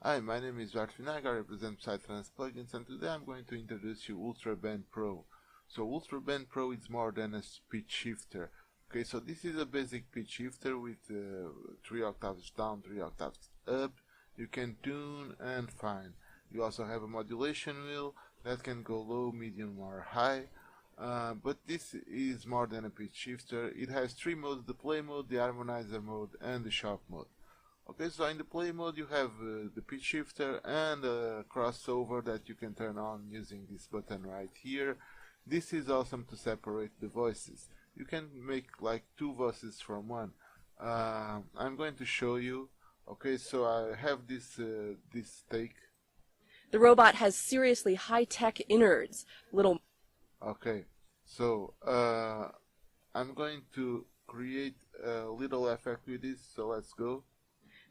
Hi, my name is Varfinag, I represent Psytrance plugins, and today I'm going to introduce you UltraBend Pro. So UltraBend Pro is more than a pitch shifter. Okay, so this is a basic pitch shifter with 3 octaves down, 3 octaves up. You can tune and fine. You also have a modulation wheel that can go low, medium or high. But this is more than a pitch shifter. It has 3 modes: the play mode, the harmonizer mode and the shop mode. Okay, so in the play mode you have the pitch shifter and a crossover that you can turn on using this button right here. This is awesome to separate the voices. You can make like 2 voices from one. I'm going to show you. Okay, so I have this take. The robot has seriously high-tech innards, little... Okay, so I'm going to create a little effect with this, so let's go.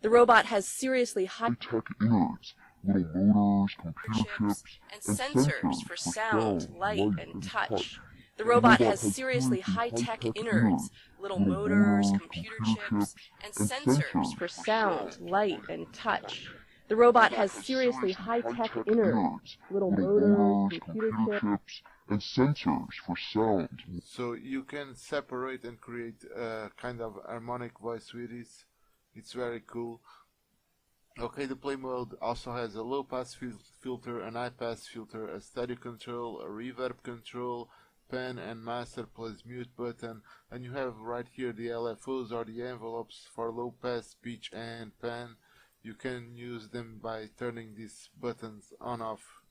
The robot has seriously high-tech innards, little motors, computer chips, and sensors for sound, light, and touch. The robot has seriously high-tech innards, little motors, computer chips, and sensors for sound, light, and touch. The robot has seriously high-tech innards, little motors, computer chips, and sensors for sound. So you can separate and create a kind of harmonic voice with this. It's very cool. Okay, the play mode also has a low pass filter, an high pass filter, a steady control, a reverb control, pen and master plus mute button, and you have right here the LFOs or the envelopes for low pass, pitch and pen. You can use them by turning these buttons on off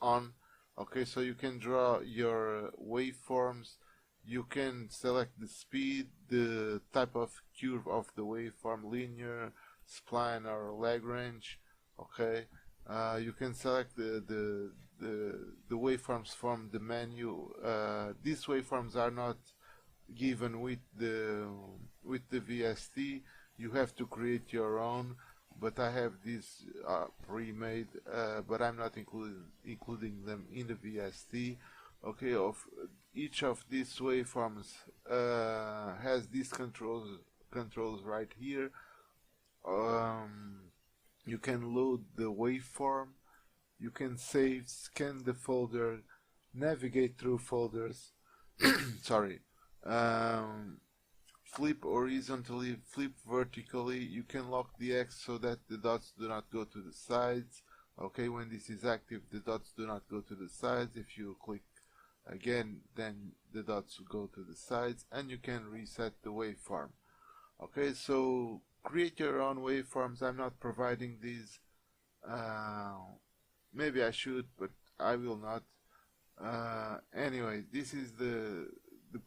on. Okay, so you can draw your waveforms. You can select the speed, the type of curve of the waveform, linear, spline or Lagrange. Okay, you can select the waveforms from the menu. These waveforms are not given with the VST. You have to create your own, but I have these pre-made, but I'm not including them in the VST. Okay, of each of these waveforms has these controls right here. You can load the waveform, you can save, scan the folder, navigate through folders, sorry, flip horizontally, flip vertically. You can lock the X so that the dots do not go to the sides. Okay, when this is active, the dots do not go to the sides. If you click again, then the dots will go to the sides, and you can reset the waveform. Okay, so create your own waveforms. I'm not providing these. Maybe I should, but I will not. Anyway, this is the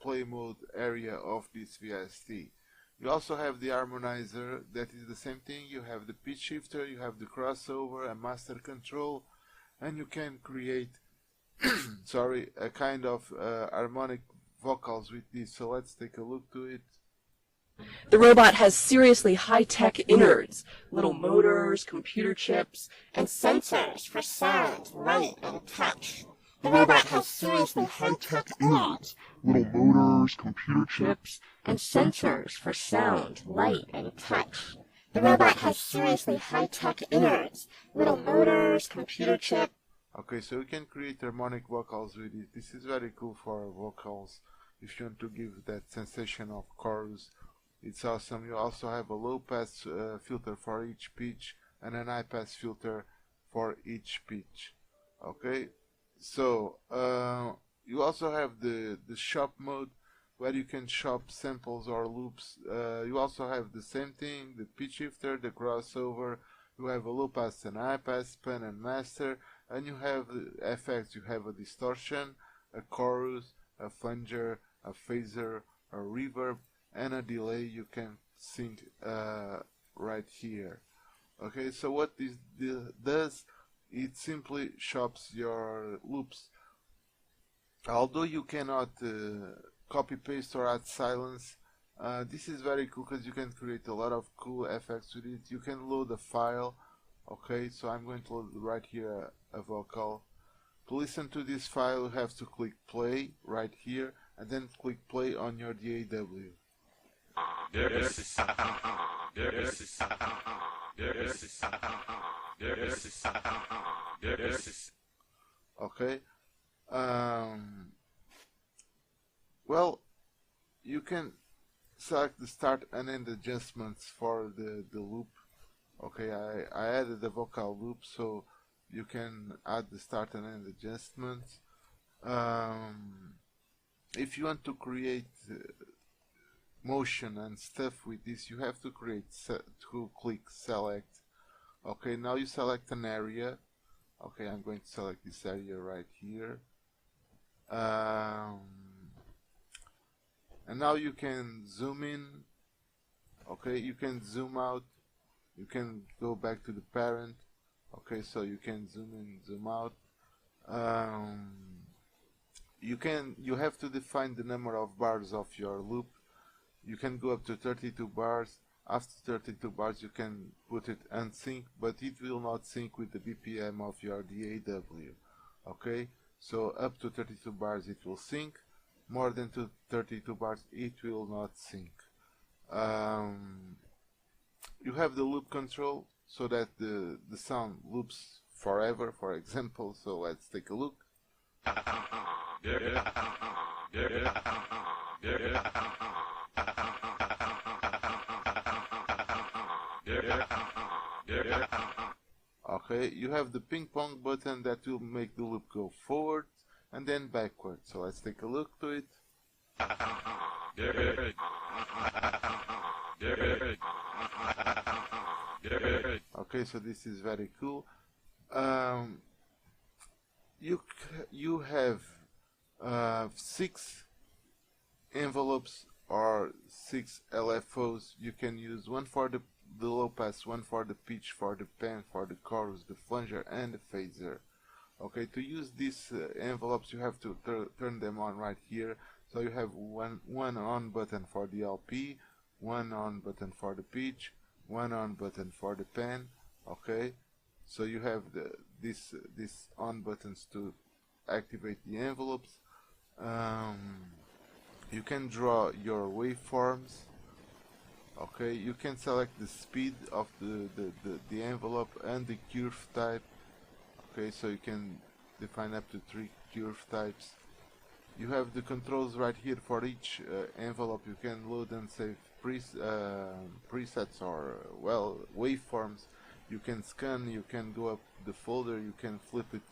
play mode area of this VST. You also have the harmonizer. That is the same thing. You have the pitch shifter, you have the crossover, a master control, and you can create sorry, a kind of harmonic vocals with this. So let's take a look to it. The robot has seriously high-tech innards, little motors, computer chips, and sensors for sound, light, and touch. The robot has seriously high-tech innards, little motors, computer chips, and sensors for sound, light, and touch. The robot has seriously high-tech innards, little motors, computer chips. Okay, so you can create harmonic vocals with it. This is very cool for vocals if you want to give that sensation of chorus. It's awesome. You also have a low pass filter for each pitch and an high pass filter for each pitch. Okay, so you also have the shop mode where you can shop samples or loops. You also have the same thing, the pitch shifter, the crossover. You have a low pass and high pass, pen and master, and you have effects. You have a distortion, a chorus, a flanger, a phaser, a reverb, and a delay. You can sync right here. Okay, so what this does, it simply shops your loops. Although you cannot copy paste or add silence, this is very cool because you can create a lot of cool effects with it. You can load a file. Okay, so I'm going to load right here a vocal. To listen to this file, you have to click play right here and then click play on your DAW. Okay. Well, you can select the start and end adjustments for the loop. Okay, I added the vocal loop, so you can add the start and end adjustments. If you want to create motion and stuff with this, you have to click select. Okay, now you select an area. Okay, I'm going to select this area right here. And now you can zoom in. Okay, you can zoom out. You can go back to the parent. Okay, so you can zoom in, zoom out. You have to define the number of bars of your loop. You can go up to 32 bars. After 32 bars you can put it unsync, but it will not sync with the BPM of your DAW. Okay, so up to 32 bars it will sync. More than 32 bars it will not sync. You have the loop control so that the sound loops forever, for example. So let's take a look. Okay, you have the ping pong button that will make the loop go forward and then backward. So let's take a look to it. Okay, so this is very cool. You have 6 envelopes or 6 LFOs. You can use one for the low pass, one for the pitch, for the pan, for the chorus, the flanger and the phaser. Okay, to use these envelopes you have to turn them on right here. So you have one on button for the LP, one on button for the pitch, one on button for the pan. Okay, so you have this on buttons to activate the envelopes. You can draw your waveforms. Okay, you can select the speed of the envelope and the curve type. Okay, so you can define up to 3 curve types. You have the controls right here for each envelope. You can load and save presets or, well, waveforms. You can scan, you can go up the folder, you can flip it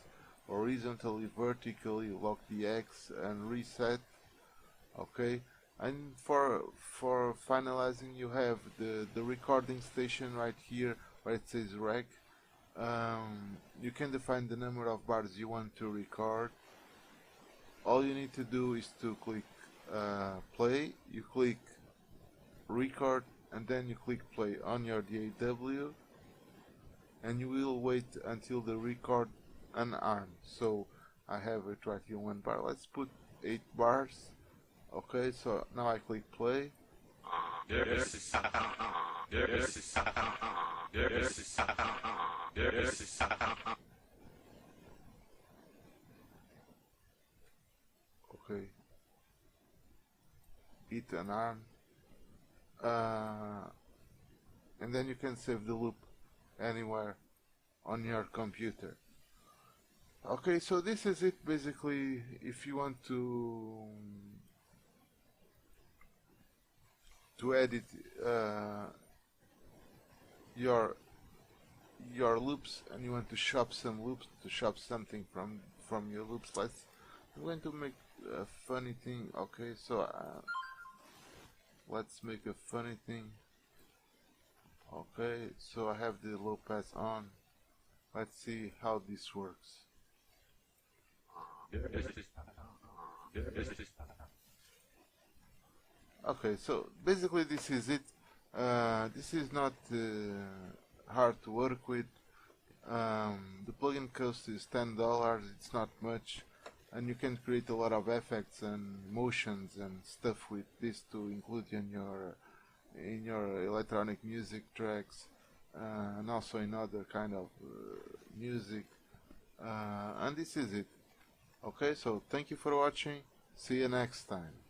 horizontally, vertically, lock the X and reset. Okay, and for finalizing you have the recording station right here where it says rec. You can define the number of bars you want to record. All you need to do is to click play, you click record, and then you click play on your DAW, and you will wait until the record unarmed. So I have it right here, 1 bar. Let's put 8 bars. Okay, so now I click play. Okay, hit an arm, and then you can save the loop anywhere on your computer. Okay, so this is it basically. If you want to edit your loops and you want to shop some loops, to shop something from your loops, I'm going to make a funny thing. Okay, so let's make a funny thing. Okay, so I have the low pass on. Let's see how this works. Okay, so basically this is it. This is not hard to work with. The plugin cost is $10. It's not much, and you can create a lot of effects and motions and stuff with this to include in your electronic music tracks, and also in other kind of music. And this is it. Okay, so thank you for watching. See you next time.